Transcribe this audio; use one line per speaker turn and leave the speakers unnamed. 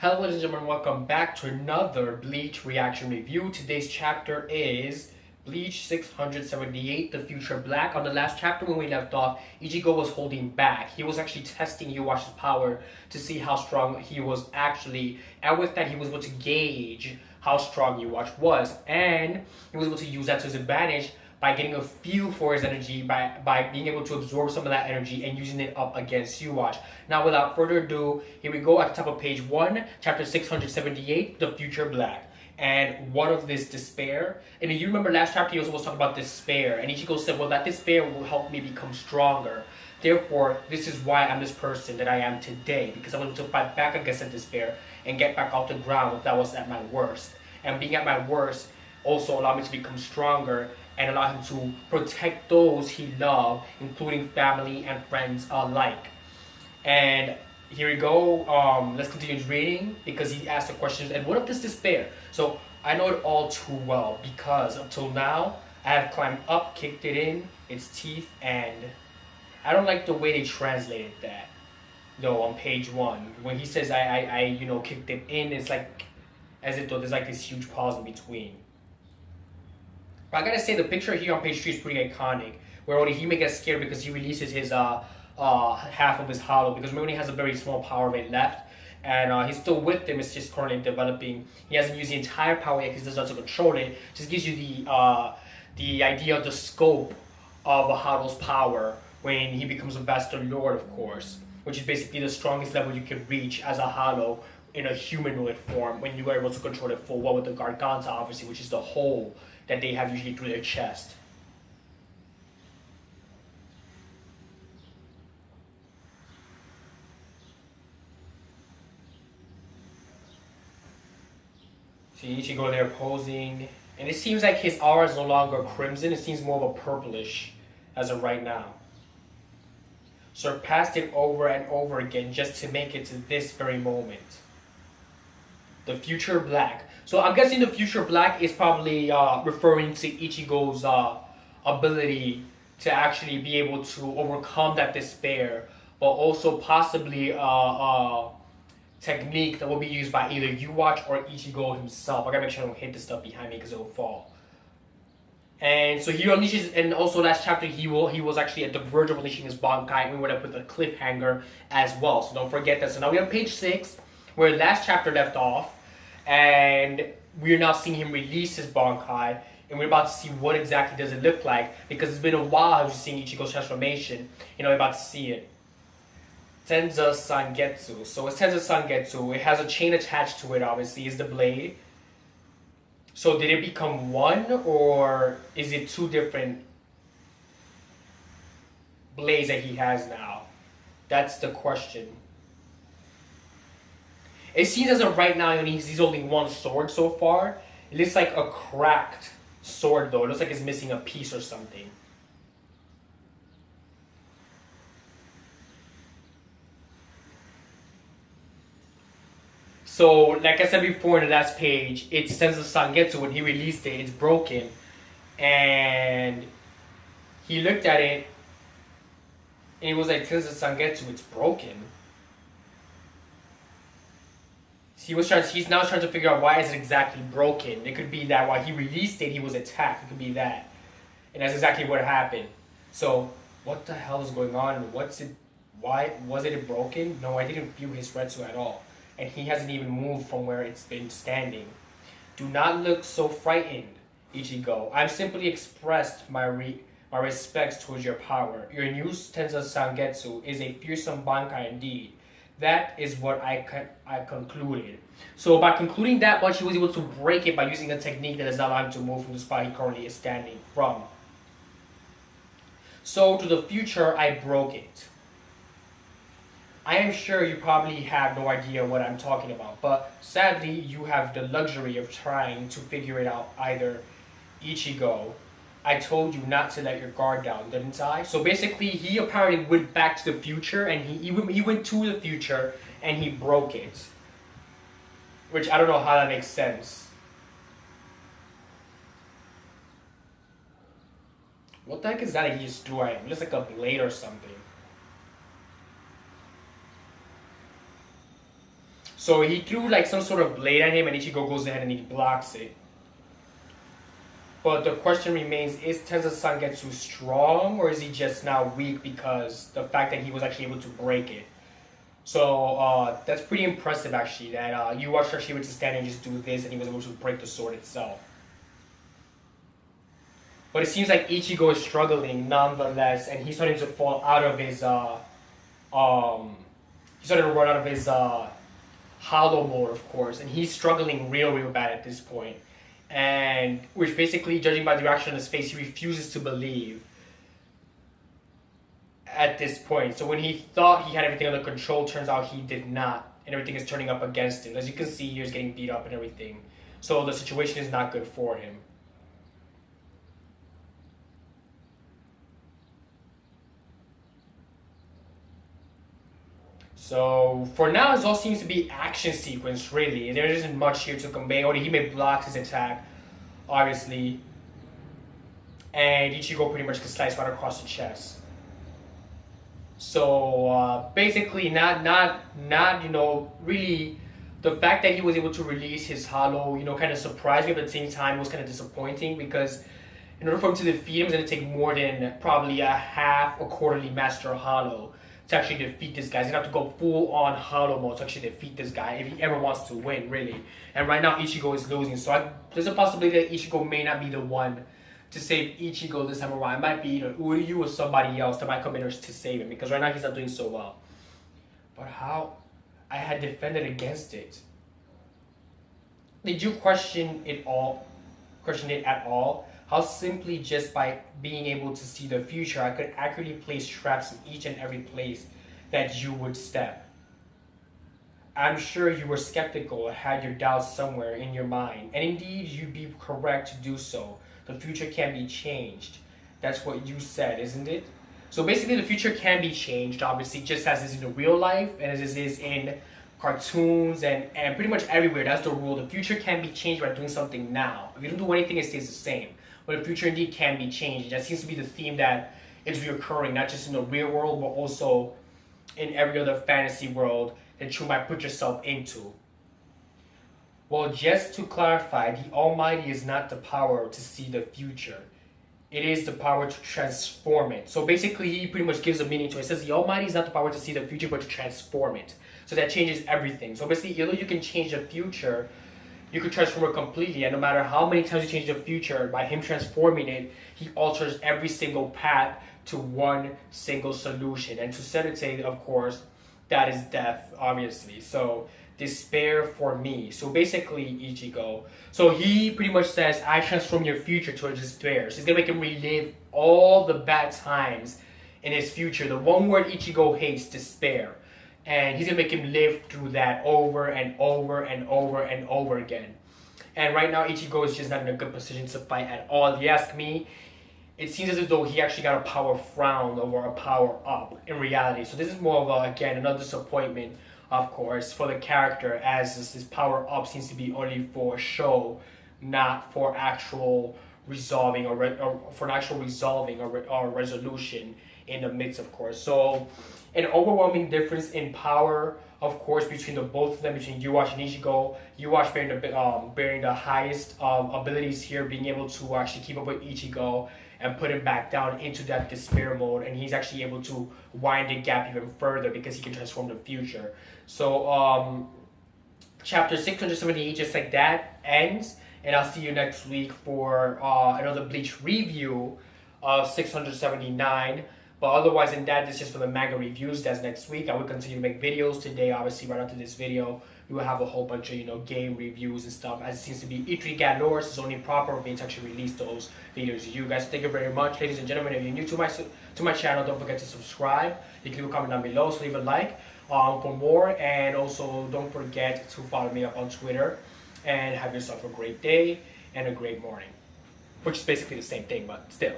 Hello ladies and gentlemen, welcome back to another Bleach reaction review. Today's chapter is Bleach 678, The Future Black. On the last chapter when we left off, Ichigo was holding back. He was actually testing Yuwash's power to see how strong he was actually. And with that, he was able to gauge how strong Yuwash was. And he was able to use that to his advantage by getting a feel for his energy, by being able to absorb some of that energy and using it up against Yuwatch. Now, without further ado, here we go at the top of page 1, chapter 678, The Future Black. And what of this despair? And you remember last chapter, he also was talking about despair. And Ichigo said, well, that despair will help me become stronger. Therefore, this is why I'm this person that I am today. Because I wanted to fight back against that despair and get back off the ground if that was at my worst. And being at my worst also allowed me to become stronger and allow him to protect those he loved, including family and friends alike. And here we go. Let's continue reading because he asked the questions. And what of this despair? So I know it all too well because up till now I have climbed up, kicked it in its teeth, and I don't like the way they translated that. Though on page 1, when he says I kicked it in, it's like as if though there's like this huge pause in between. But I gotta say, the picture here on page 3 is pretty iconic, where Orihime gets scared because he releases his half of his hollow, because remember he has a very small power of it left, and he's still with him, it's just currently developing. He hasn't used the entire power yet because he doesn't have to control it. Just gives you the idea of the scope of a hollow's power when he becomes a Vaster Lord, of course, which is basically the strongest level you can reach as a hollow in a humanoid form when you are able to control it full well with the Garganta, obviously, which is the hole that they have usually through their chest. See Ichigo there posing, and it seems like his aura is no longer crimson, it seems more of a purplish as of right now. Surpassed it over and over again just to make it to this very moment. The Future Black. So I'm guessing the Future Black is probably referring to Ichigo's ability to actually be able to overcome that despair, but also possibly a technique that will be used by either Yuwatch or Ichigo himself. I gotta make sure I don't hit the stuff behind me because it'll fall. And so he unleashes, and also last chapter he was actually at the verge of unleashing his Bankai, and we went up with a cliffhanger as well. So don't forget that. So now we have page 6, where last chapter left off, and we're now seeing him release his Bankai, and we're about to see what exactly does it look like, because it's been a while I was seeing Ichigo's transformation, we're about to see it. Tenza Sangetsu. So it's Tenza Sangetsu. It has a chain attached to it, obviously, is the blade. So did it become one, or is it two different blades that he has now? That's the question. It seems as of right now, he's holding one sword so far. It looks like a cracked sword though. It looks like it's missing a piece or something. So, like I said before in the last page, it sends the Sangetsu when he released it, it's broken. And he looked at it, and he was like, Tenza Sangetsu, it's broken. He's now trying to figure out why is it exactly broken. It could be that while he released it, he was attacked. It could be that. And that's exactly what happened. So, what the hell is going on? Why was it broken? No, I didn't feel his Retsu at all. And he hasn't even moved from where it's been standing. Do not look so frightened, Ichigo. I've simply expressed my respects towards your power. Your new Tenza Sangetsu is a fearsome Bankai indeed. That is what I concluded. So by concluding that much, he was able to break it by using a technique that does not allow him to move from the spot he currently is standing from. So to the future, I broke it. I am sure you probably have no idea what I'm talking about, but sadly you have the luxury of trying to figure it out either. Ichigo, I told you not to let your guard down, didn't I? So basically he apparently went back to the future, and he went to the future and he broke it. Which I don't know how that makes sense. What the heck is that he's doing? It looks like a blade or something. So he threw like some sort of blade at him, and Ichigo goes ahead and he blocks it. But the question remains, is Tensa's Sangetsu strong, or is he just now weak because the fact that he was actually able to break it? So that's pretty impressive actually, that you watched Shoshimitsu stand and just do this and he was able to break the sword itself. But it seems like Ichigo is struggling nonetheless, and he's starting to fall out of his he's starting to run out of his hollow mode, of course, and he's struggling real bad at this point. And which basically, judging by the reaction on his face, he refuses to believe at this point. So when he thought he had everything under control, turns out he did not, and everything is turning up against him. As you can see, he's getting beat up and everything. So the situation is not good for him. So for now, it all seems to be action sequence, really. There isn't much here to convey. Only he may block his attack, obviously, and Ichigo pretty much gets sliced right across the chest. So basically, not really. The fact that he was able to release his hollow, kind of surprised me, but at the same time, it was kind of disappointing because in order for him to defeat him, it's going to take more than probably a quarterly master hollow to actually defeat this guy. He's gonna have to go full on hollow mode to actually defeat this guy if he ever wants to win, really. And right now Ichigo is losing, so there's a possibility that Ichigo may not be the one to save Ichigo this time around. It might be either Uryu or somebody else that might come in to save him, because right now he's not doing so well. But how? I had defended against it. Did you question it at all? How simply just by being able to see the future, I could accurately place traps in each and every place that you would step. I'm sure you were skeptical and had your doubts somewhere in your mind, and indeed you'd be correct to do so. The future can be changed. That's what you said, isn't it? So basically the future can be changed, obviously, just as is in the real life and as it is in cartoons and pretty much everywhere. That's the rule. The future can be changed by doing something now. If you don't do anything, it stays the same. But the future indeed can be changed. That seems to be the theme that is reoccurring, not just in the real world, but also in every other fantasy world that you might put yourself into. Well, just to clarify, the Almighty is not the power to see the future. It is the power to transform it. So basically, he pretty much gives a meaning to it. It says the Almighty is not the power to see the future, but to transform it. So that changes everything. So basically, although you can change the future, you could transform it completely, and no matter how many times you change the future, by him transforming it, he alters every single path to one single solution. And to Senate, of course, that is death, obviously. So despair for me. So basically, Ichigo. So he pretty much says, I transform your future towards despair. So he's gonna make him relive all the bad times in his future. The one word Ichigo hates, despair. And he's gonna make him live through that over and over and over and over again. And right now, Ichigo is just not in a good position to fight at all. If you ask me, it seems as though he actually got a power frown over a power up in reality. So this is more of again, another disappointment, of course, for the character, as this power up seems to be only for show, not for actual resolving or resolution in the midst, of course. So an overwhelming difference in power, of course, between the both of them, between Yuash and Ichigo. Yuash bearing the highest abilities here, being able to actually keep up with Ichigo and put him back down into that despair mode, and he's actually able to wind the gap even further because he can transform the future. So chapter 678, just like that, ends, and I'll see you next week for another Bleach review of 679. But otherwise than that, this is just for the manga reviews. That's next week. I will continue to make videos. Today, obviously, right after this video, we will have a whole bunch of, game reviews and stuff. As it seems to be E3 galore, it's only proper of me to actually release those videos to you guys. Thank you very much, ladies and gentlemen. If you're new to my channel, don't forget to subscribe. You can leave a comment down below, so leave a like for more. And also, don't forget to follow me up on Twitter. And have yourself a great day and a great morning. Which is basically the same thing, but still.